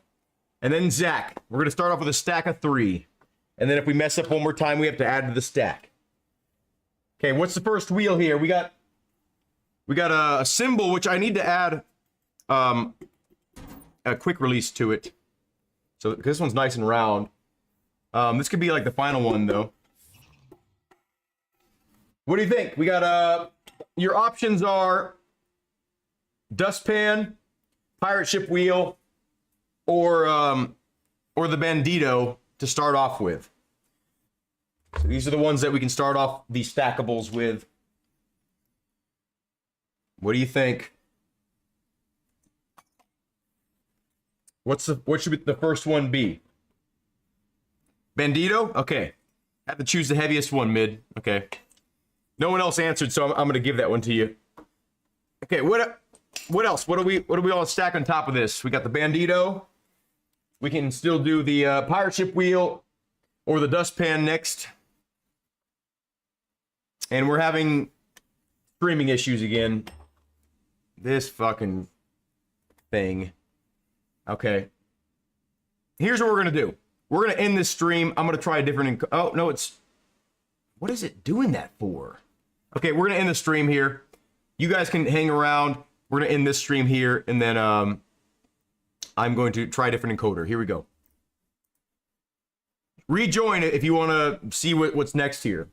and then Zach. We're gonna start off with a stack of 3, and then if we mess up one more time, we have to add to the stack. Okay, what's the first wheel here? We got a symbol, which I need to add a quick release to it. So this one's nice and round. This could be like the final one though. What do you think? We got your options are dustpan, pirate ship wheel, or the Bandito to start off with. So these are the ones that we can start off these stackables with. What do you think? What should the first one be? Bandito? Okay. Have to choose the heaviest one, mid. Okay. No one else answered, so I'm gonna give that one to you. Okay, what else? What do we all stack on top of this? We got the Bandito. We can still do the pirate ship wheel or the dustpan next. And we're having streaming issues again. This fucking thing. Okay. Here's what we're gonna do. We're gonna end this stream. I'm gonna try a different. Oh no, it's. What is it doing that for? Okay, we're gonna end the stream here. You guys can hang around. We're gonna end this stream here, and then I'm going to try a different encoder. Here we go. Rejoin it if you want to see what's next here.